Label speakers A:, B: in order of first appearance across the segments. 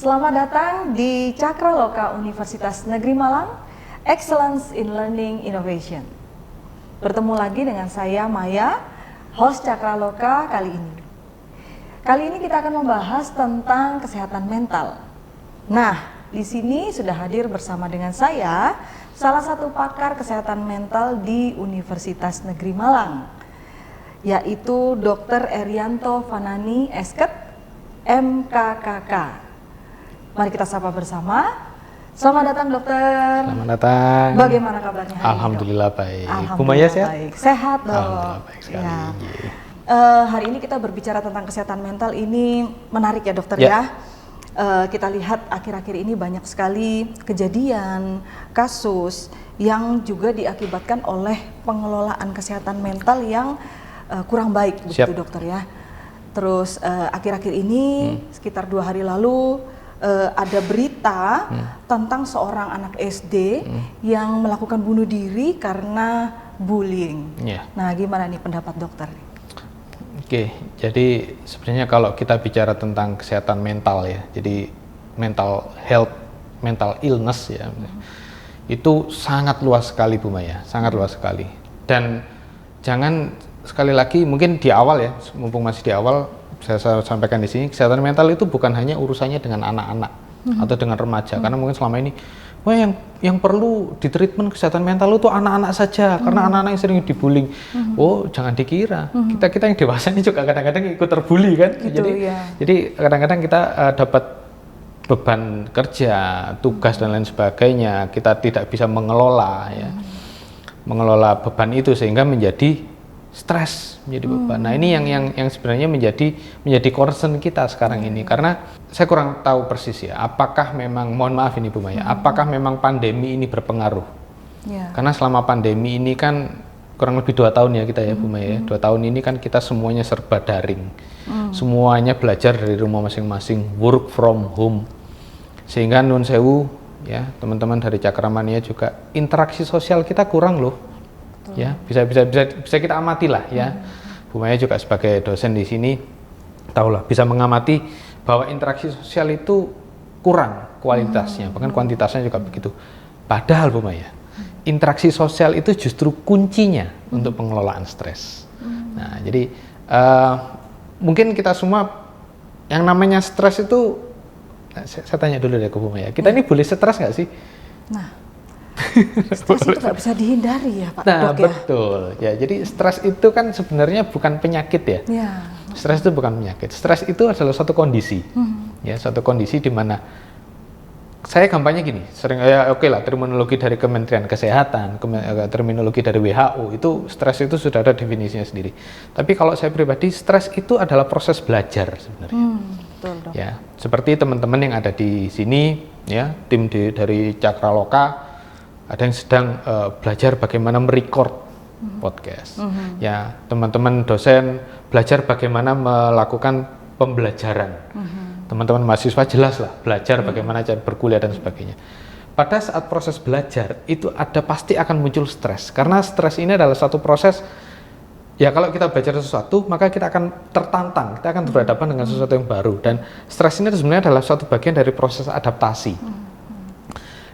A: Selamat datang di Cakraloka Universitas Negeri Malang, Excellence in Learning Innovation. Bertemu lagi dengan saya Maya, host Cakraloka kali ini. Kali ini kita akan membahas tentang kesehatan mental. Nah, di sini sudah hadir bersama dengan saya salah satu pakar kesehatan mental di Universitas Negeri Malang, yaitu Dr. Erianto Fanani Esket, MKKK. Mari kita sapa bersama. Selamat datang dokter.
B: Selamat datang.
A: Bagaimana kabarnya hari
B: Alhamdulillah
A: ini,
B: baik.
A: Alhamdulillah
B: Bu Maya sehat?
A: baik. Sehat dok.
B: Alhamdulillah baik sekali.
A: Ya. Hari ini kita berbicara tentang kesehatan mental, ini menarik ya dokter ya. Kita lihat akhir-akhir ini banyak sekali kejadian, kasus yang juga diakibatkan oleh pengelolaan kesehatan mental yang kurang baik begitu dokter ya. Terus akhir-akhir ini sekitar 2 hari lalu ada berita tentang seorang anak SD yang melakukan bunuh diri karena bullying. Nah, gimana nih pendapat dokter?
B: Oke, jadi sebenarnya kalau kita bicara tentang kesehatan mental ya, jadi mental health, mental illness ya, itu sangat luas sekali Bu Maya, sangat luas sekali. Dan jangan sekali lagi mungkin di awal ya, mumpung masih di awal, saya sampaikan di sini, kesehatan mental itu bukan hanya urusannya dengan anak-anak atau dengan remaja, karena mungkin selama ini, wah yang perlu di treatment kesehatan mental itu anak-anak saja, karena anak-anak yang sering dibullying. Oh, jangan dikira, kita yang dewasa ini juga kadang-kadang ikut terbully kan.
A: Gitu,
B: jadi kadang-kadang kita dapat beban kerja, tugas dan lain sebagainya, kita tidak bisa mengelola ya, mengelola beban itu sehingga menjadi stres, menjadi beban. Nah, ini yang sebenarnya menjadi concern kita sekarang ini, karena saya kurang tahu persis ya, apakah memang, mohon maaf ini Bu Maya, apakah memang pandemi ini berpengaruh? Karena selama pandemi ini kan kurang lebih 2 tahun ya kita ya Bu Maya, 2 tahun ini kan kita semuanya serba daring, semuanya belajar dari rumah masing-masing, work from home, sehingga nun sewu ya teman-teman dari Cakramania juga interaksi sosial kita kurang loh. Ya, bisa kita amati lah ya. Bu Maya juga sebagai dosen di sini tahulah, bisa mengamati bahwa interaksi sosial itu kurang kualitasnya, bahkan kuantitasnya juga begitu. Padahal Bu Maya, interaksi sosial itu justru kuncinya untuk pengelolaan stres. Nah, jadi mungkin kita semua yang namanya stres itu, saya tanya dulu deh ke Bu Maya, kita ini boleh stres nggak sih?
A: Nah, stres itu nggak bisa dihindari ya Pak
B: Nah,
A: Dok ya?
B: betul. Ya, jadi stres itu kan sebenarnya bukan penyakit ya. Stres itu bukan penyakit. Stres itu adalah suatu kondisi. Ya, suatu kondisi di mana saya gampangnya gini, sering ya oke lah, terminologi dari Kementerian Kesehatan, terminologi dari WHO, itu stres itu sudah ada definisinya sendiri. Tapi kalau saya pribadi, stres itu adalah proses belajar sebenarnya.
A: Betul, Dok.
B: Ya, seperti teman-teman yang ada di sini ya, tim dari Cakraloka, ada yang sedang belajar bagaimana merecord podcast. Ya, teman-teman dosen belajar bagaimana melakukan pembelajaran. Teman-teman mahasiswa jelas lah belajar bagaimana cara berkuliah dan sebagainya. Pada saat proses belajar itu pasti akan muncul stres, karena stres ini adalah satu proses. Ya, kalau kita belajar sesuatu, maka kita akan tertantang, kita akan berhadapan dengan sesuatu yang baru, dan stres ini sebenarnya adalah suatu bagian dari proses adaptasi.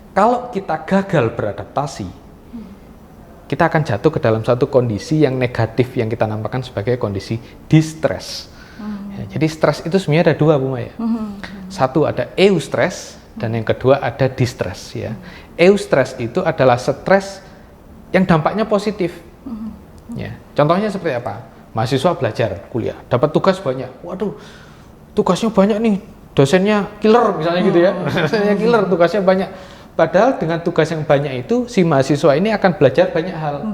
B: Kalau kita gagal beradaptasi, kita akan jatuh ke dalam satu kondisi yang negatif yang kita namakan sebagai kondisi distress. Ya, jadi stres itu sebenarnya ada 2 Bu Maya. Satu ada eustress dan yang kedua ada distress ya. Eustress itu adalah stres yang dampaknya positif. Ya, contohnya seperti apa? Mahasiswa belajar kuliah, dapat tugas banyak. Waduh, tugasnya banyak nih, dosennya killer misalnya gitu ya. Dosennya killer, tugasnya banyak. Padahal dengan tugas yang banyak itu, si mahasiswa ini akan belajar banyak hal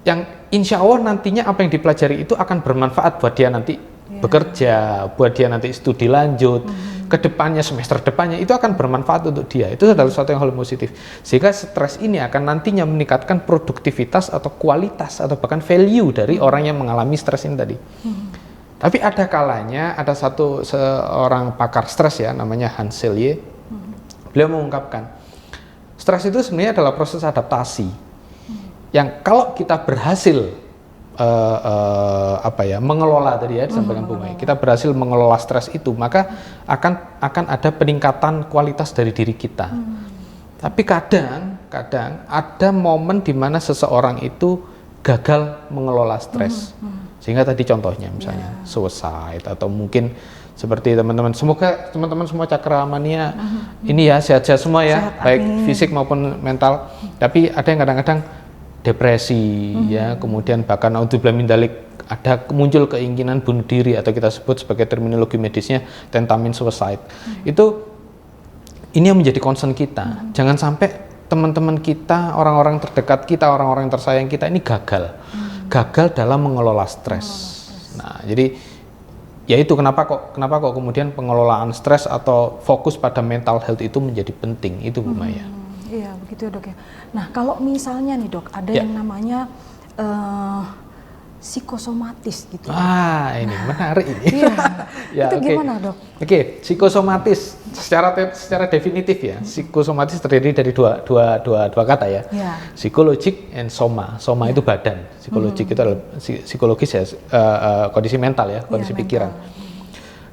B: yang insya Allah nantinya apa yang dipelajari itu akan bermanfaat buat dia nanti bekerja, buat dia nanti studi lanjut, kedepannya, semester depannya itu akan bermanfaat untuk dia. Itu adalah sesuatu yang hal positif. Sehingga stres ini akan nantinya meningkatkan produktivitas atau kualitas atau bahkan value dari orang yang mengalami stres ini tadi. Tapi ada kalanya ada seorang pakar stres ya, namanya Hans Selye. Beliau mengungkapkan, stres itu sebenarnya adalah proses adaptasi yang kalau kita berhasil mengelola tadi ya disampaikan Bu Mai. Kita berhasil mengelola stres itu, maka akan ada peningkatan kualitas dari diri kita. Tapi kadang ada momen di mana seseorang itu gagal mengelola stres. Sehingga tadi contohnya misalnya suicide, atau mungkin seperti teman-teman, semoga teman-teman semua cakramania ini ya sehat-sehat semua ya, baik fisik maupun mental. Tapi ada yang kadang-kadang depresi ya, kemudian bahkan naudzubillah min dzalik, ada muncul keinginan bunuh diri atau kita sebut sebagai terminologi medisnya tentamin suicide. Ini yang menjadi concern kita. Jangan sampai teman-teman kita, orang-orang terdekat kita, orang-orang yang tersayang kita ini gagal dalam mengelola stres. Nah, jadi ya itu kenapa kok kemudian pengelolaan stres atau fokus pada mental health itu menjadi penting, itu Bu Maya.
A: Iya, begitu ya Dok ya. Nah, kalau misalnya nih Dok, ada yang namanya psikosomatis gitu.
B: Ini menarik ini.
A: Iya.
B: Ya,
A: itu gimana Dok?
B: Oke, psikosomatis secara definitif ya. Psikosomatis terdiri dari dua kata ya. Psikologik and soma. Soma itu badan. Psikologik itu adalah psikologis ya, kondisi mental ya, kondisi pikiran.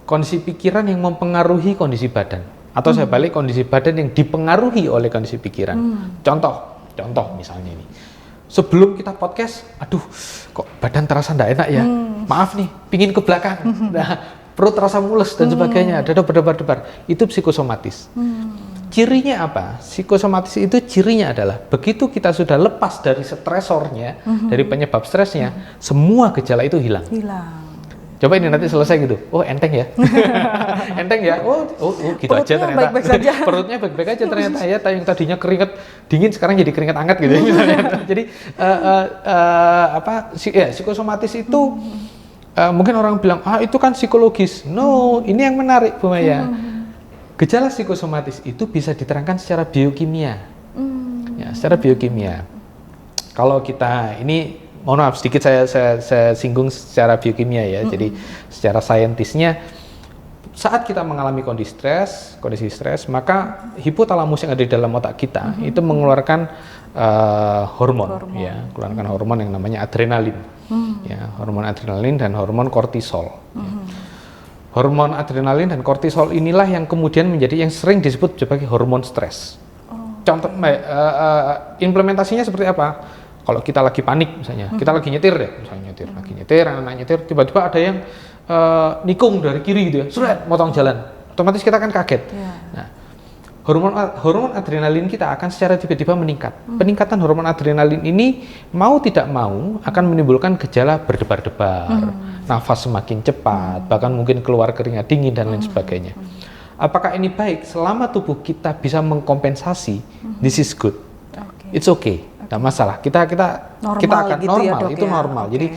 B: Kondisi pikiran yang mempengaruhi kondisi badan. Atau saya balik, kondisi badan yang dipengaruhi oleh kondisi pikiran. Contoh misalnya ini. Sebelum kita podcast, aduh kok badan terasa enggak enak ya. Maaf nih, pingin ke belakang. Nah, perut terasa mules dan sebagainya, dada berdebar-debar. Itu psikosomatis. Cirinya apa? Psikosomatis itu cirinya adalah begitu kita sudah lepas dari stresornya, dari penyebab stresnya, semua gejala itu hilang. Coba ini nanti selesai gitu, oh enteng ya, enteng ya, oh gitu perutnya aja ternyata,
A: baik-baik saja.
B: Perutnya baik-baik aja ternyata ya, yang tadinya keringet dingin sekarang jadi keringet hangat gitu ya misalnya. Jadi psikosomatis itu mungkin orang bilang itu kan psikologis, no, ini yang menarik Bu Maya. Gejala psikosomatis itu bisa diterangkan secara biokimia, ya, secara biokimia. Kalau kita ini mohon maaf sedikit saya singgung secara biokimia ya. Jadi secara saintisnya, saat kita mengalami kondisi stres, maka hipotalamus yang ada di dalam otak kita itu mengeluarkan hormon ya, keluarkan hormon yang namanya adrenalin. Ya, hormon adrenalin dan hormon kortisol. Ya. Hormon adrenalin dan kortisol inilah yang kemudian menjadi yang sering disebut sebagai hormon stres. Contoh implementasinya seperti apa? Kalau kita lagi panik misalnya, kita lagi nyetir deh, misalnya anak-anak nyetir, tiba-tiba ada yang nikung dari kiri gitu ya, seret, motong jalan, otomatis kita akan kaget. Nah, hormon adrenalin kita akan secara tiba-tiba meningkat. Peningkatan hormon adrenalin ini mau tidak mau akan menimbulkan gejala berdebar-debar, nafas semakin cepat, bahkan mungkin keluar keringat dingin dan lain sebagainya. Apakah ini baik? Selama tubuh kita bisa mengkompensasi, this is good, it's okay. Nggak masalah, kita akan gitu normal, ya, itu normal. Jadi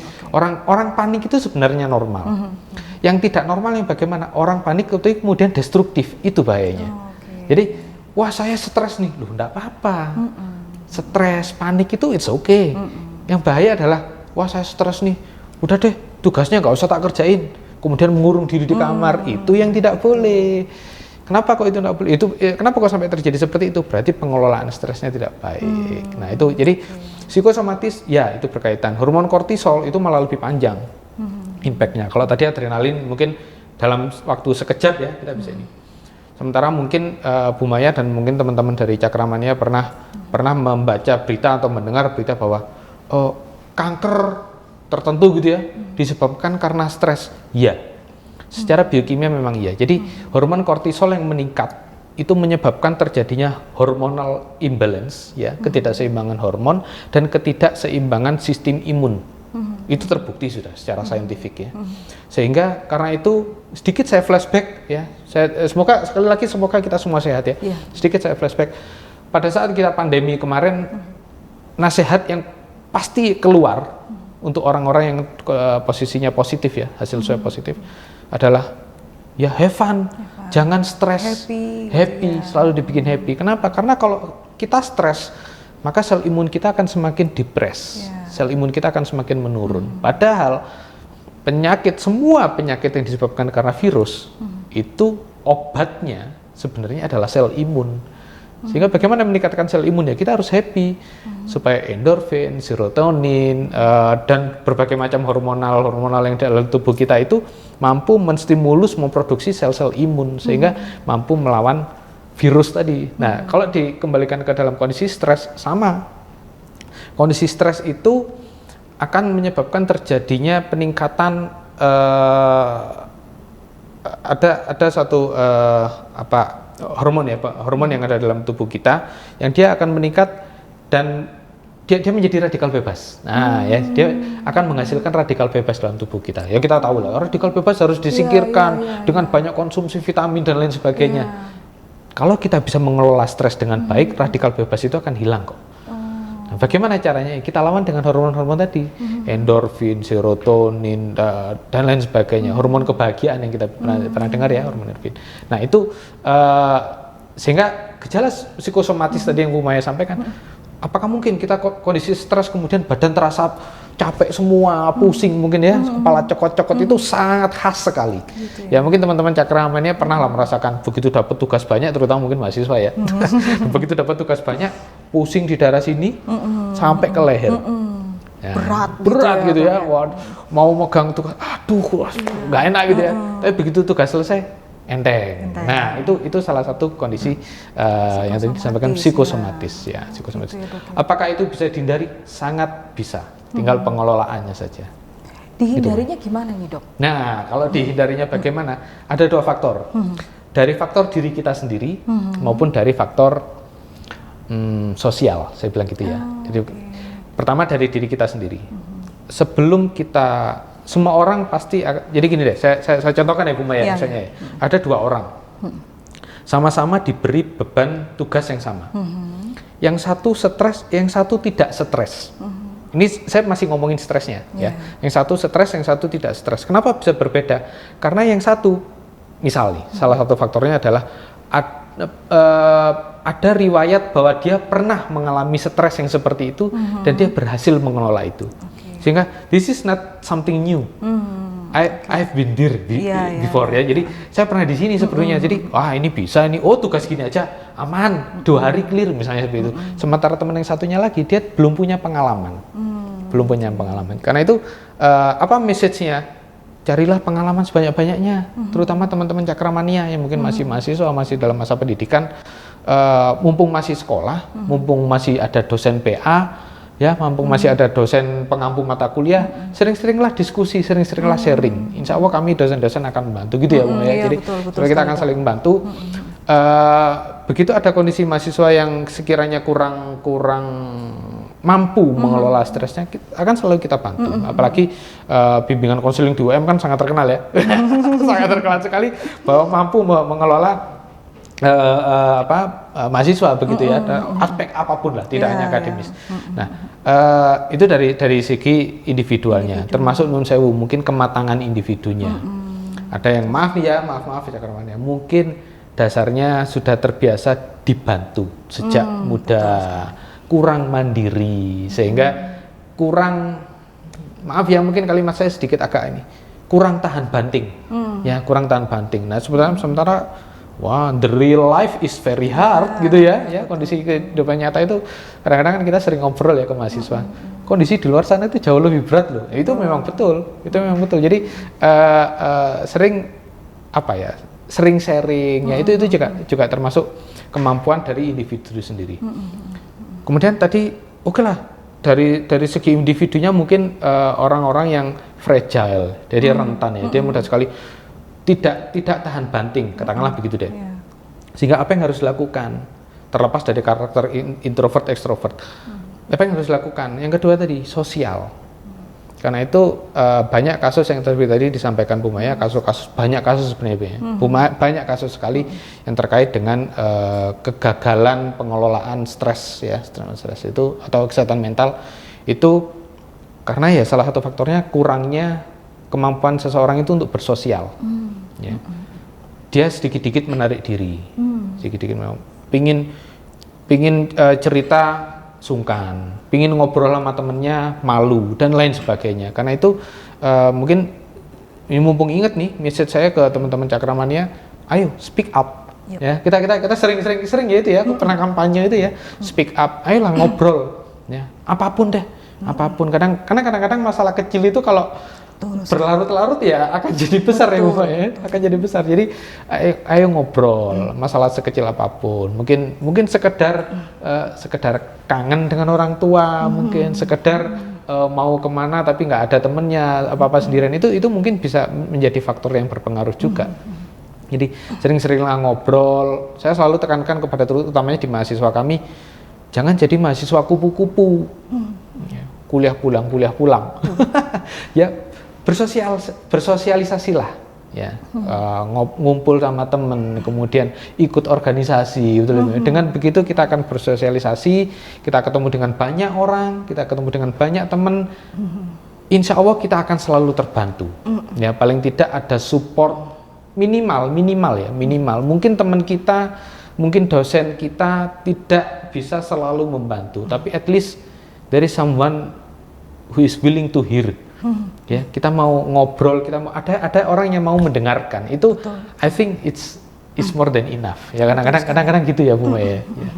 B: orang panik itu sebenarnya normal. Yang tidak normal yang bagaimana? Orang panik itu kemudian destruktif, itu bahayanya. Jadi, wah saya stres nih, loh enggak apa-apa. Stres, panik itu it's okay. Yang bahaya adalah, wah saya stres nih, udah deh tugasnya nggak usah tak kerjain. Kemudian mengurung diri di kamar, itu yang tidak boleh. Kenapa kok itu tidak boleh? Kenapa kok sampai terjadi seperti itu? Berarti pengelolaan stresnya tidak baik. Nah itu, jadi psikosomatis ya itu berkaitan. Hormon kortisol itu malah lebih panjang impactnya. Kalau tadi adrenalin mungkin dalam waktu sekejap ya kita bisa ini. Sementara mungkin Bu Maya dan mungkin teman-teman dari Cakramania pernah membaca berita atau mendengar berita bahwa kanker tertentu gitu ya disebabkan karena stres. Ya. Secara biokimia memang iya. Jadi hormon kortisol yang meningkat itu menyebabkan terjadinya hormonal imbalance ya, ketidakseimbangan hormon dan ketidakseimbangan sistem imun. Itu terbukti sudah secara saintifik ya. Sehingga karena itu sedikit saya flashback ya. Semoga kita semua sehat ya. Sedikit saya flashback. Pada saat kita pandemi kemarin, nasihat yang pasti keluar untuk orang-orang yang posisinya positif ya, hasil swab positif adalah ya have fun. Jangan stres, happy, selalu dibikin happy. Kenapa? Karena kalau kita stres, maka sel imun kita akan semakin depres, sel imun kita akan semakin menurun. Padahal semua penyakit yang disebabkan karena virus itu obatnya sebenarnya adalah sel imun. Sehingga bagaimana meningkatkan sel imun ya, kita harus happy supaya endorfin, serotonin dan berbagai macam hormonal yang dalam tubuh kita itu mampu menstimulus memproduksi sel-sel imun sehingga mampu melawan virus tadi. Nah, kalau dikembalikan ke dalam kondisi stres sama. Kondisi stres itu akan menyebabkan terjadinya peningkatan ada satu hormon yang ada dalam tubuh kita yang dia akan meningkat dan dia menjadi radikal bebas. Nah, ya dia akan menghasilkan radikal bebas dalam tubuh kita. Ya kita tahu lah, radikal bebas harus disingkirkan dengan banyak konsumsi vitamin dan lain sebagainya. Kalau kita bisa mengelola stres dengan baik, radikal bebas itu akan hilang kok. Nah, bagaimana caranya? Kita lawan dengan hormon-hormon tadi, endorfin, serotonin, dan lain sebagainya. Hormon kebahagiaan yang kita pernah dengar ya, hormon endorfin. Nah itu sehingga gejala psikosomatis tadi yang Bu Maya sampaikan, apakah mungkin kita kondisi stres kemudian badan terasa capek semua, pusing mungkin ya, kepala cokot-cokot itu sangat khas sekali. Gitu ya. Mungkin teman-teman Cakramania pernah lah merasakan begitu dapat tugas banyak, terutama mungkin mahasiswa ya. Begitu dapat tugas banyak, pusing di daerah sini sampai ke leher. Ya, berat gitu ya. Wah, mau megang tugas, aduh, nggak enak gitu ya. Tapi begitu tugas selesai, enteng. Nah, itu salah satu kondisi yang tadi disampaikan psikosomatis ya, psikosomatis. Apakah itu bisa dihindari? Sangat bisa. Tinggal pengelolaannya saja.
A: Dihindarinya gimana nih, Dok?
B: Nah, kalau dihindarinya bagaimana? Ada dua faktor. Dari faktor diri kita sendiri maupun dari faktor sosial, saya bilang gitu ya. Jadi pertama dari diri kita sendiri. Sebelum kita, semua orang pasti, jadi gini deh, saya contohkan ya Bu Maya, misalnya ya. Ada dua orang, sama-sama diberi beban tugas yang sama. Yang satu stres, yang satu tidak stres. Ini saya masih ngomongin stresnya ya. Yang satu stres, yang satu tidak stres. Kenapa bisa berbeda? Karena yang satu, misalnya, salah satu faktornya adalah ada riwayat bahwa dia pernah mengalami stres yang seperti itu dan dia berhasil mengelola itu. Sehingga this is not something new. I've been there before ya. Jadi saya pernah di sini sebelumnya. Jadi wah ini bisa ini. Oh tugas gini aja aman. 2 hari clear misalnya seperti itu. Sementara teman yang satunya lagi dia belum punya pengalaman. Belum punya pengalaman. Karena itu apa message-nya? Carilah pengalaman sebanyak-banyaknya. Terutama teman-teman Cakramania yang mungkin masih mahasiswa, masih dalam masa pendidikan. Mumpung masih sekolah, mumpung masih ada dosen PA, ya, mumpung masih ada dosen pengampu mata kuliah, sering-seringlah diskusi, sering-seringlah sharing. Insya Allah kami dosen-dosen akan membantu gitu ya, Bu ya. Jadi betul, kita akan saling membantu. Begitu ada kondisi mahasiswa yang sekiranya kurang mampu mengelola stresnya, akan selalu kita bantu. Apalagi bimbingan konseling di UM kan sangat terkenal ya, sangat terkenal sekali bahwa mampu mengelola mahasiswa begitu ya, aspek apapun lah, tidak hanya akademis. Nah, itu dari segi individualnya, termasuk nun sewu mungkin kematangan individunya. Ada yang maaf ya Cakramania, mungkin dasarnya sudah terbiasa dibantu sejak muda, kurang mandiri sehingga kurang, maaf ya mungkin kalimat saya sedikit agak ini, kurang tahan banting, ya kurang tahan banting. Nah sementara wah, the real life is very hard gitu ya. Kondisi kehidupan nyata itu kadang-kadang kan kita sering ngobrol ya ke mahasiswa. Kondisi di luar sana itu jauh lebih berat loh. Itu memang betul. Jadi sering sharing ya itu juga termasuk kemampuan dari individu sendiri. Kemudian tadi lah dari segi individunya mungkin orang-orang yang fragile, jadi rentan ya. Dia mudah sekali tidak tahan banting, katakanlah begitu deh. Sehingga apa yang harus dilakukan? Terlepas dari karakter introvert ekstrovert, apa yang harus dilakukan? Yang kedua tadi sosial. Karena itu banyak kasus yang tadi disampaikan Bu Maya, banyak kasus sebenarnya. Banyak kasus sekali yang terkait dengan kegagalan pengelolaan stres ya, stres itu atau kesehatan mental itu karena ya salah satu faktornya kurangnya kemampuan seseorang itu untuk bersosial. Ya. Dia sedikit-sedikit menarik diri, sedikit-sedikit pingin cerita sungkan, pingin ngobrol sama temennya malu dan lain sebagainya. Karena itu mungkin ini mumpung inget nih message saya ke teman-teman Cakramania, ayo speak up, Ya, kita sering ya itu ya, pernah kampanye itu ya, speak up, ayolah ngobrol, ya, apapun deh, apapun. Karena kadang-kadang masalah kecil itu kalau berlarut-larut ya akan jadi besar ya Bu ya, akan jadi besar. Jadi ayo ngobrol, masalah sekecil apapun. Mungkin sekedar kangen dengan orang tua, mungkin sekedar mau kemana tapi nggak ada temennya, apa sendirian, itu mungkin bisa menjadi faktor yang berpengaruh juga. Jadi sering-seringlah ngobrol. Saya selalu tekankan kepada utamanya di mahasiswa kami, jangan jadi mahasiswa kupu-kupu. Ya, kuliah pulang. Ya, bersosialisasilah. Ya, ngumpul sama temen, kemudian ikut organisasi. Dengan begitu kita akan bersosialisasi, kita ketemu dengan banyak orang, kita ketemu dengan banyak temen. Insya Allah kita akan selalu terbantu. Ya, paling tidak ada support minimal. Mungkin teman kita, mungkin dosen kita tidak bisa selalu membantu, tapi at least there is someone who is willing to hear. Ya, kita mau ngobrol, kita mau ada orang yang mau mendengarkan. Itu I think it's more than enough. Ya, kadang-kadang gitu ya Bu Maya. Ya.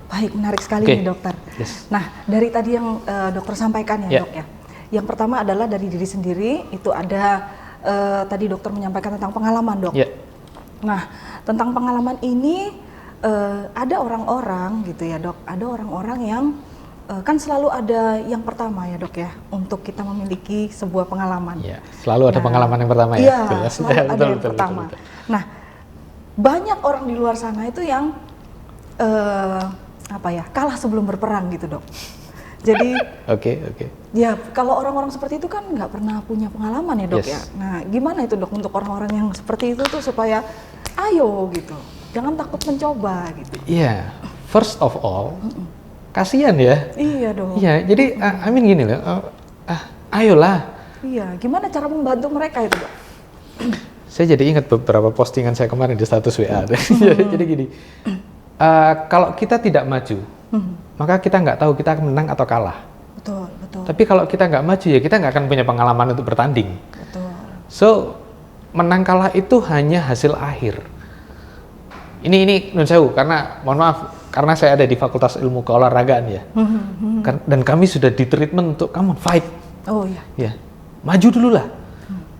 A: Baik, menarik sekali nih dokter.
B: Yes.
A: Nah, dari tadi yang dokter sampaikan ya dok ya. Yang pertama adalah dari diri sendiri, itu ada tadi dokter menyampaikan tentang pengalaman dok. Nah, tentang pengalaman ini ada orang-orang gitu ya dok, ada orang-orang yang kan selalu ada yang pertama ya dok ya, untuk kita memiliki sebuah pengalaman.
B: Selalu ada pengalaman yang pertama ya.
A: Iya, selalu ada yang pertama. Nah, banyak orang di luar sana itu yang kalah sebelum berperang gitu dok. Jadi, ya kalau orang-orang seperti itu kan nggak pernah punya pengalaman ya dok ya. Nah, gimana itu dok untuk orang-orang yang seperti itu tuh supaya ayo gitu, jangan takut mencoba gitu.
B: Iya, first of all, kasihan ya.
A: Iya dok.
B: Iya, jadi gini loh, ayolah.
A: Iya, gimana cara membantu mereka itu dok?
B: Saya jadi ingat beberapa postingan saya kemarin di status WA. Jadi gini, kalau kita tidak maju, maka kita nggak tahu kita akan menang atau kalah.
A: Betul.
B: Tapi kalau kita nggak maju ya kita nggak akan punya pengalaman untuk bertanding.
A: Betul.
B: So menang kalah itu hanya hasil akhir. Ini nun sewu, karena mohon maaf, karena saya ada di Fakultas Ilmu Keolahragaan ya. Dan kami sudah di treatment untuk come on fight.
A: Oh iya.
B: Ya, maju dulu lah.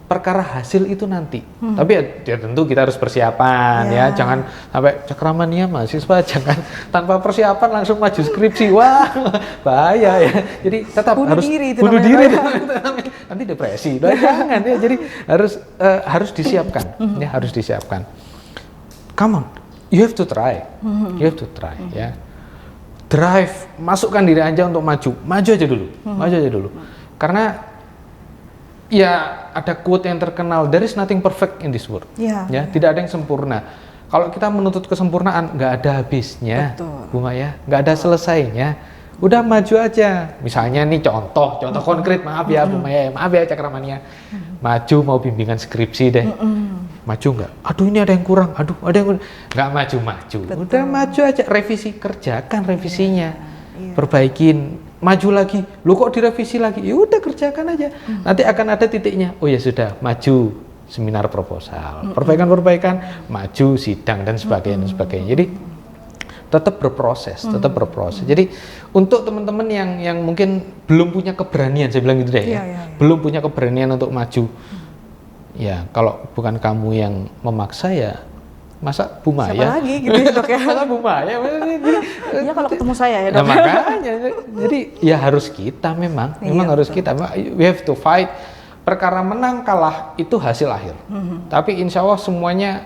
B: Perkara hasil itu nanti. Tapi ya tentu kita harus persiapan ya. Jangan sampai cakramania mahasiswa jangan tanpa persiapan langsung maju skripsi. Wah, bahaya ya. Jadi tetap
A: bunuh
B: harus
A: diri itu
B: bunuh
A: namanya.
B: diri. Nanti depresi. Jangan ya. Jadi harus disiapkan. Ya, harus disiapkan. Come on. You have to try. You have to try ya. Drive, masukkan diri aja untuk maju. Maju aja dulu. Karena ya ada quote yang terkenal, there is nothing perfect in this world. Tidak ada yang sempurna. Kalau kita menuntut kesempurnaan, nggak ada habisnya, Bu Maya, nggak ada selesainya. Udah maju aja. Misalnya nih contoh konkret, maaf ya Bu Maya, maaf ya Cakramania. Maju mau bimbingan skripsi deh. Maju nggak? Aduh ini ada yang kurang. Aduh ada yang nggak maju. Udah maju aja, kerjakan revisinya, perbaikin. Maju lagi, lu kok direvisi lagi? Ya udah kerjakan aja. Nanti akan ada titiknya. Oh ya sudah, maju seminar proposal, perbaikan, maju sidang dan sebagainya. Jadi tetap berproses. Jadi untuk teman-teman yang mungkin belum punya keberanian, saya bilang gitu deh ya. Belum punya keberanian untuk maju. Ya, kalau bukan kamu yang memaksa ya masa Bu Maya?
A: Siapa lagi gitu ya dok ya?
B: Masa Bu Maya?
A: Iya kalau ketemu saya ya dok.
B: Nah, makanya, jadi ya harus kita memang harus kita. We have to fight. Perkara menang kalah itu hasil akhir. Tapi insya Allah semuanya,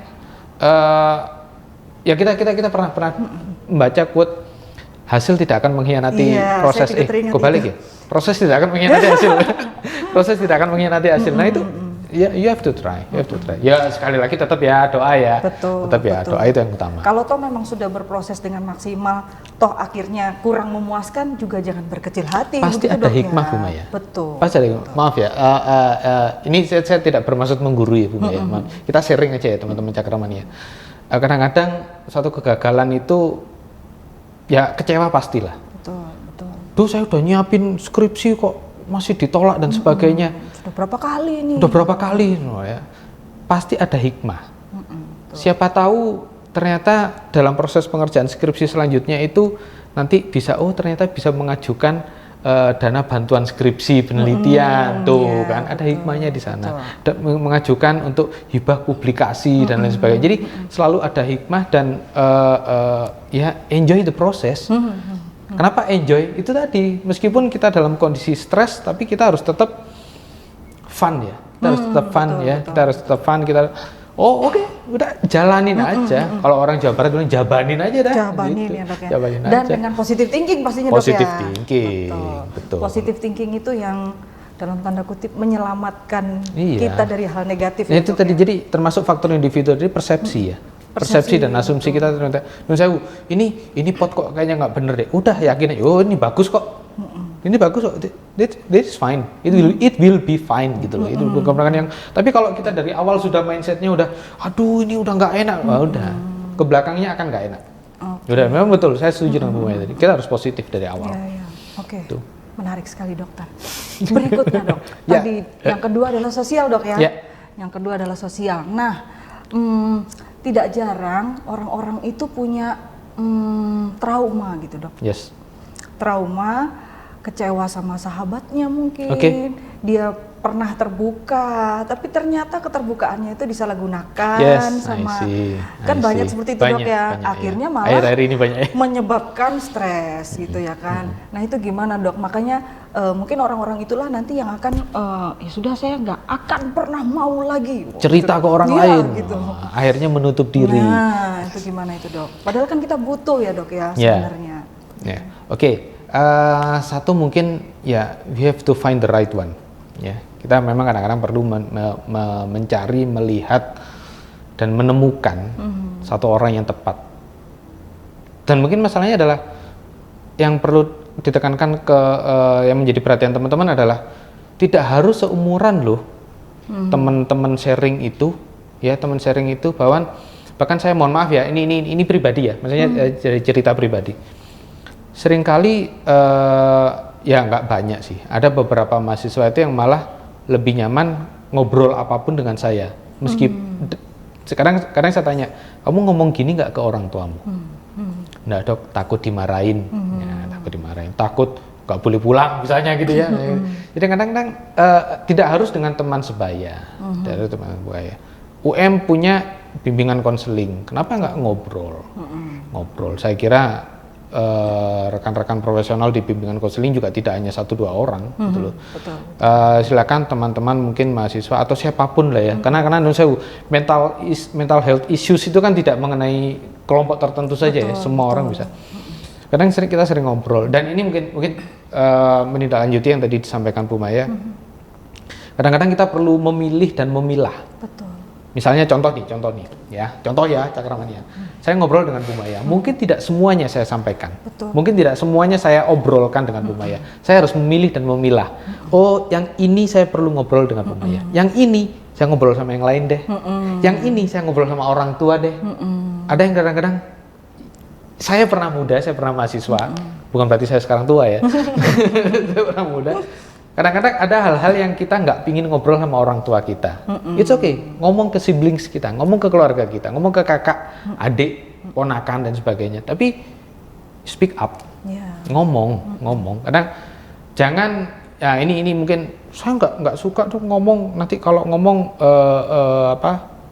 B: ya kita pernah membaca quote, hasil tidak akan mengkhianati proses. Kebalik ya. Proses tidak akan mengkhianati hasil. Proses tidak akan mengkhianati hasil. Nah itu. Ya, you have to try. Ya sekali lagi tetap ya doa ya. Tetap ya doa itu yang utama.
A: Kalau toh memang sudah berproses dengan maksimal, toh akhirnya kurang memuaskan juga jangan berkecil hati.
B: Pasti ada hikmah Bu Maya.
A: Betul.
B: Pasti ada. Maaf ya. Ini saya tidak bermaksud menggurui Bu Maya. Kita sharing aja ya teman-teman Cakramania. Kadang-kadang satu kegagalan itu ya kecewa pastilah.
A: Betul.
B: Duh saya udah nyiapin skripsi kok masih ditolak dan sebagainya.
A: Sudah berapa kali ini?
B: Ya. Pasti ada hikmah. Siapa tahu ternyata dalam proses pengerjaan skripsi selanjutnya itu nanti bisa ternyata bisa mengajukan dana bantuan skripsi penelitian kan ada hikmahnya di sana. Mengajukan untuk hibah publikasi dan lain sebagainya. Jadi selalu ada hikmah dan ya enjoy the process. Kenapa enjoy? Itu tadi meskipun kita dalam kondisi stres tapi kita harus tetap fun ya. Kita harus tetap fun ya. Kita harus tetap fun. Oke, udah jalanin aja. Kalau orang Jawa Barat bilang jabanin aja dah.
A: Jabanin
B: gitu.
A: ya dok ya.
B: Jabanin
A: Dan
B: aja.
A: dengan positive thinking pastinya dok ya.
B: Positive thinking, betul.
A: Positive thinking itu yang dalam tanda kutip menyelamatkan
B: Iya.
A: kita dari hal negatif.
B: Ya, itu tadi jadi termasuk faktor individu, jadi persepsi ya. Persepsi dan asumsi kita ternyata. Ini pot kok kayaknya nggak bener deh. Udah yakin aja. Ini bagus kok. Ini bagus kok. This is fine. It will be fine gitu loh. Itu bukan yang. Tapi kalau kita dari awal sudah mindsetnya udah, aduh ini udah nggak enak, udah ke belakangnya akan nggak enak. Udah memang betul. Saya setuju dengan Bu Maya tadi. Kita harus positif dari awal.
A: Iya. Oke.
B: Tuh.
A: Menarik sekali dokter. Berikutnya dok. Tadi yang kedua adalah sosial dok ya. Yang kedua adalah sosial. Nah, tidak jarang orang-orang itu punya trauma gitu dok.
B: Yes.
A: Trauma, kecewa sama sahabatnya mungkin, dia pernah terbuka, tapi ternyata keterbukaannya itu disalahgunakan sama, kan banyak seperti itu dok ya, akhirnya malah
B: akhir-akhir ini banyak
A: menyebabkan stres gitu ya kan. Nah itu gimana dok? Makanya mungkin orang-orang itulah nanti yang akan ya sudah saya nggak akan pernah mau lagi
B: cerita ke orang lain,
A: gitu.
B: Akhirnya menutup diri.
A: Nah itu gimana itu dok? Padahal kan kita butuh ya dok ya sebenarnya.
B: Oke. Satu mungkin ya we have to find the right one ya. Kita memang kadang-kadang perlu mencari, melihat dan menemukan satu orang yang tepat. Dan mungkin masalahnya adalah yang perlu ditekankan yang menjadi perhatian teman-teman adalah tidak harus seumuran loh. Teman-teman sharing itu ya, teman sharing itu bahkan saya mohon maaf ya, ini pribadi ya, maksudnya dari cerita pribadi. Seringkali ya nggak banyak sih, ada beberapa mahasiswa itu yang malah lebih nyaman ngobrol apapun dengan saya, kadang saya tanya, kamu ngomong gini nggak ke orang tuamu? Nggak dok, takut dimarahin. Takut nggak boleh pulang misalnya gitu ya. Jadi kadang-kadang tidak harus dengan teman sebaya, dari teman sebaya. UM punya bimbingan konseling, kenapa nggak ngobrol? Saya kira rekan-rekan profesional di bimbingan konseling juga tidak hanya 1-2 orang gitu loh. Silakan teman-teman mungkin mahasiswa atau siapapun lah ya, karena mental health issues itu kan tidak mengenai kelompok tertentu saja ya, semua orang bisa. Kadang kita sering ngobrol, dan ini mungkin menindaklanjuti yang tadi disampaikan Bu Maya. Kadang-kadang kita perlu memilih dan memilah. Misalnya contoh ya Cakramania. Saya ngobrol dengan Bu Maya, mungkin tidak semuanya saya sampaikan. Mungkin tidak semuanya saya obrolkan dengan Bu Maya. Saya harus memilih dan memilah. Oh, yang ini saya perlu ngobrol dengan Bu Maya. Yang ini saya ngobrol sama yang lain deh. Yang ini saya ngobrol sama orang tua deh. Ada yang kadang-kadang saya pernah muda, saya pernah mahasiswa. Bukan berarti saya sekarang tua ya. Saya pernah muda. Kadang-kadang ada hal-hal yang kita nggak pingin ngobrol sama orang tua kita. It's okay, ngomong ke siblings kita, ngomong ke keluarga kita, ngomong ke kakak, adik, ponakan dan sebagainya. Tapi speak up, ngomong. Kadang jangan, ya ini mungkin saya nggak suka tuh ngomong. Nanti kalau ngomong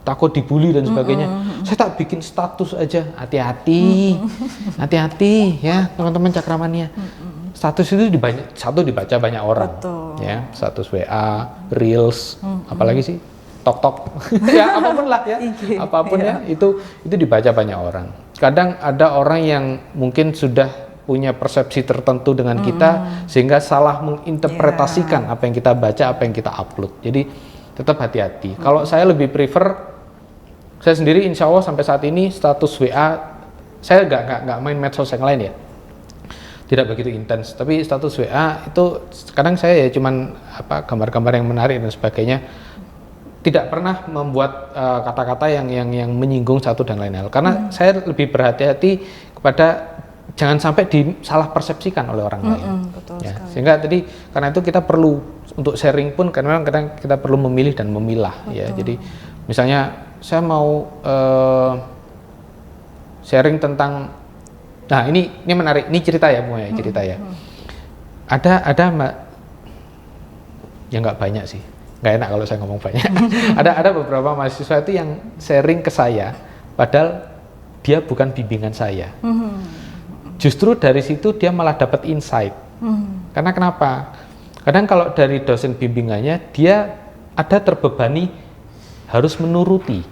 B: takut dibully dan sebagainya. Saya tak bikin status aja, hati-hati ya teman-teman Cakramania. Status itu dibaca banyak orang. Ya, status WA, Reels, apalagi sih TikTok, ya apapun lah ya, apapun ya, itu dibaca banyak orang. Kadang ada orang yang mungkin sudah punya persepsi tertentu dengan kita sehingga salah menginterpretasikan apa yang kita baca, apa yang kita upload. Jadi tetap hati-hati. Kalau saya lebih prefer, saya sendiri insya Allah sampai saat ini status WA, saya nggak main medsos yang lain ya. Tidak begitu intens, tapi status WA itu kadang saya ya cuman gambar-gambar yang menarik dan sebagainya, tidak pernah membuat kata-kata yang menyinggung satu dan lain hal, karena saya lebih berhati-hati kepada jangan sampai disalah persepsikan oleh orang lain. Sehingga tadi karena itu kita perlu untuk sharing pun karena memang kadang kita perlu memilih dan memilah ya. Jadi misalnya saya mau sharing tentang, nah ini menarik, ini cerita ya Bu Maya, cerita ya. Ada Mbak, ya nggak banyak sih, nggak enak kalau saya ngomong banyak. ada beberapa mahasiswa itu yang sharing ke saya, padahal dia bukan bimbingan saya. Justru dari situ dia malah dapat insight. Karena kenapa? Kadang kalau dari dosen bimbingannya dia ada terbebani harus menuruti.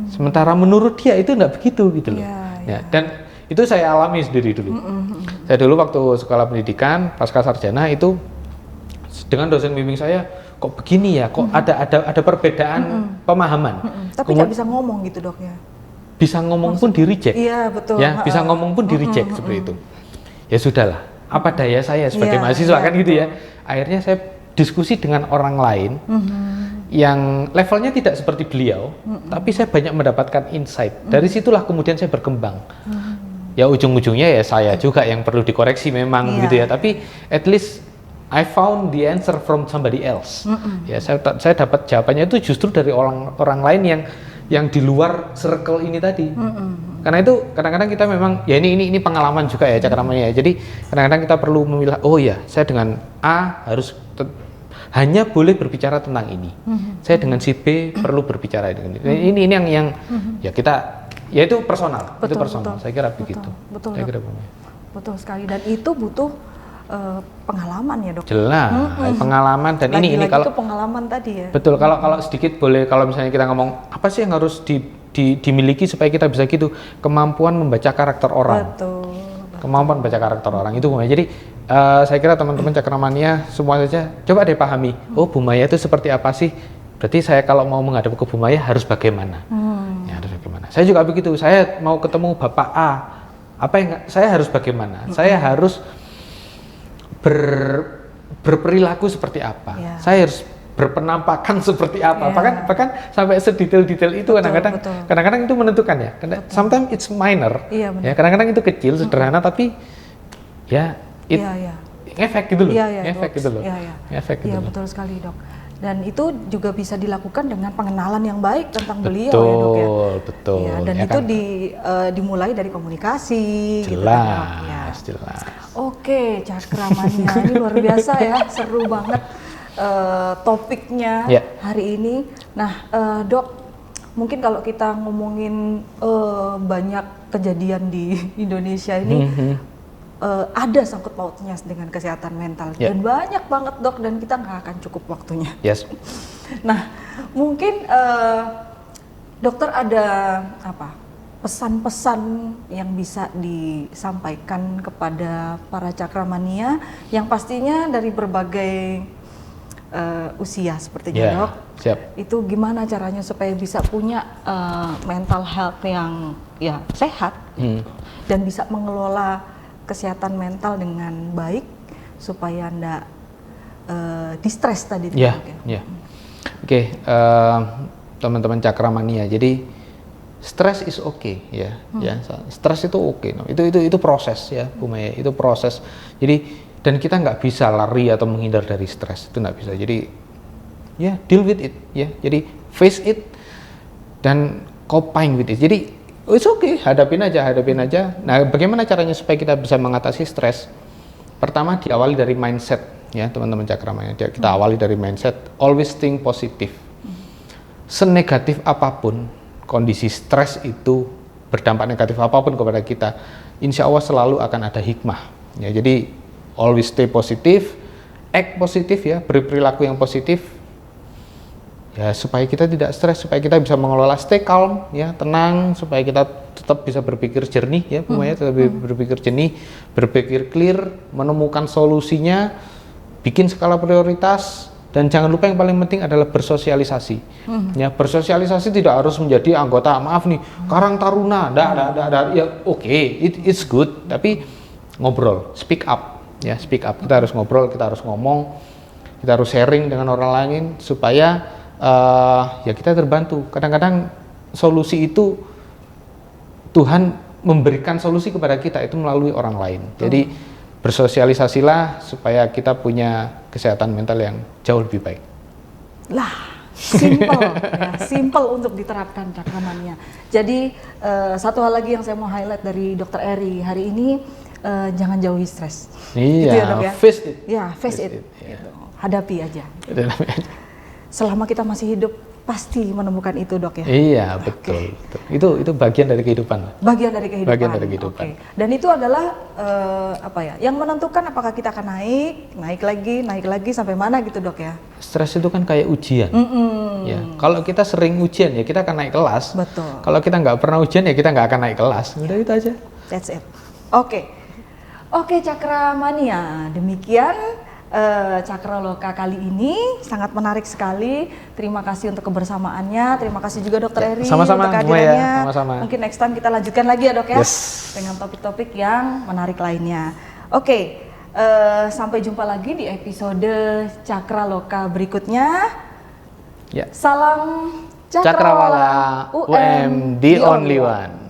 B: Sementara menurut dia itu nggak begitu gitu loh. Ya, dan itu saya alami sendiri dulu. Saya dulu waktu sekolah pendidikan pasca sarjana itu dengan dosen bimbing saya, kok begini ya, kok ada perbedaan pemahaman.
A: Tapi nggak bisa ngomong gitu dok ya?
B: Bisa ngomong pun di reject.
A: Iya betul.
B: Ya, bisa ngomong pun di reject seperti itu. Ya sudahlah, apa daya saya sebagai mahasiswa kan gitu ya. Akhirnya saya diskusi dengan orang lain yang levelnya tidak seperti beliau, tapi saya banyak mendapatkan insight. Dari situlah kemudian saya berkembang. Ya ujung-ujungnya ya saya juga yang perlu dikoreksi memang gitu ya. Tapi at least I found the answer from somebody else. Ya saya dapat jawabannya itu justru dari orang lain yang di luar circle ini tadi. Karena itu kadang-kadang kita memang ya ini pengalaman juga ya Cakramania ya. Jadi kadang-kadang kita perlu memilah, oh ya saya dengan A harus hanya boleh berbicara tentang ini. Saya dengan si B perlu berbicara dengan ini. Ini yang ya kita ya itu personal. Betul, itu personal. Betul, saya kira begitu.
A: Betul.
B: Saya kira
A: betul sekali, dan itu butuh pengalaman ya dok.
B: Jelas, pengalaman, dan ini kalau
A: itu pengalaman tadi ya.
B: Betul, kalau sedikit boleh, kalau misalnya kita ngomong apa sih yang harus dimiliki supaya kita bisa gitu, kemampuan membaca karakter orang.
A: Betul.
B: Kemampuan membaca karakter orang itu Bu Maya. Jadi saya kira teman-teman Cakramania semua saja coba deh pahami, oh Bu Maya itu seperti apa sih? Berarti saya kalau mau menghadap ke Bu Maya harus bagaimana? Ya harus bagaimana? Saya juga begitu. Saya mau ketemu Bapak A, apa yang saya harus bagaimana? Saya harus berperilaku seperti apa? Saya harus berpenampakan seperti apa? Bahkan sampai sedetail-detail itu kadang-kadang itu menentukan ya. Sometimes it's minor. Ya kadang-kadang itu kecil, sederhana, tapi ya efek gitu loh. Efek gitu loh.
A: Iya betul sekali dok. Dan itu juga bisa dilakukan dengan pengenalan yang baik tentang beliau ya dok ya.
B: Betul.
A: Ya, dan itu dimulai dari komunikasi.
B: Jelas,
A: gitu, jelas. Oke, Cakramania ini luar biasa ya, seru banget topiknya hari ini. Nah, dok, mungkin kalau kita ngomongin banyak kejadian di Indonesia ini. Ada sangkut pautnya dengan kesehatan mental dan banyak banget dok, dan kita nggak akan cukup waktunya. Nah mungkin dokter ada apa pesan-pesan yang bisa disampaikan kepada para Cakramania yang pastinya dari berbagai usia sepertinya dok. Itu gimana caranya supaya bisa punya mental health yang sehat dan bisa mengelola kesehatan mental dengan baik supaya anda di-stres tadi.
B: Oke, teman-teman Cakramania, jadi stres is okay ya. Stres itu oke. Itu proses ya Bu Maya, itu proses. Jadi dan kita nggak bisa lari atau menghindar dari stres, itu nggak bisa. Jadi deal with it ya. Jadi face it dan coping with it. Jadi it's okay, hadapin aja. Nah, bagaimana caranya supaya kita bisa mengatasi stres? Pertama, diawali dari mindset, ya teman-teman Cakramania. Kita awali dari mindset, always think positif. Senegatif apapun kondisi stres itu, berdampak negatif apapun kepada kita, insya Allah selalu akan ada hikmah. Ya, jadi always stay positif, act positif ya, berperilaku yang positif. Ya, supaya kita tidak stres, supaya kita bisa mengelola, stay calm ya, tenang, supaya kita tetap bisa berpikir jernih ya Bu Maya, tetap berpikir jernih, berpikir clear, menemukan solusinya, bikin skala prioritas, dan jangan lupa yang paling penting adalah bersosialisasi. Ya, bersosialisasi tidak harus menjadi anggota, maaf nih, Karang Taruna, ya oke, it's good, tapi ngobrol, speak up ya, speak up. Kita harus ngobrol, kita harus ngomong, kita harus sharing dengan orang lain supaya ya kita terbantu. Kadang-kadang solusi itu Tuhan memberikan solusi kepada kita itu melalui orang lain. Jadi bersosialisasilah supaya kita punya kesehatan mental yang jauh lebih baik.
A: Lah, simple, ya, simple untuk diterapkan cakramania. Jadi satu hal lagi yang saya mau highlight dari Dr. Eri hari ini, jangan jauhi stres.
B: Iya,
A: gitu ya, Dok, ya?
B: face it.
A: Ya, face it.
B: Iya.
A: Gitu. Hadapi aja.
B: Hadapi aja.
A: Selama kita masih hidup, pasti menemukan itu, Dok, ya.
B: Iya, betul. Itu bagian dari kehidupan.
A: Bagian dari kehidupan.
B: Bagian dari kehidupan.
A: Oke. Dan itu adalah yang menentukan apakah kita akan naik lagi sampai mana gitu, Dok, ya.
B: Stres itu kan kayak ujian. Ya, kalau kita sering ujian ya kita akan naik kelas.
A: Betul.
B: Kalau kita nggak pernah ujian ya kita nggak akan naik kelas. Udah itu aja.
A: That's it. Oke, Cakramania. Demikian Cakraloka kali ini sangat menarik sekali. Terima kasih untuk kebersamaannya. Terima kasih juga Dr. Eri
B: Sama-sama,
A: untuk kehadirannya.
B: ya, sama-sama.
A: Mungkin next time kita lanjutkan lagi ya, Dok, ya.
B: Yes.
A: Dengan topik-topik yang menarik lainnya. Oke, sampai jumpa lagi di episode Cakraloka berikutnya.
B: Ya.
A: Salam
B: Cakrawala UM the only one.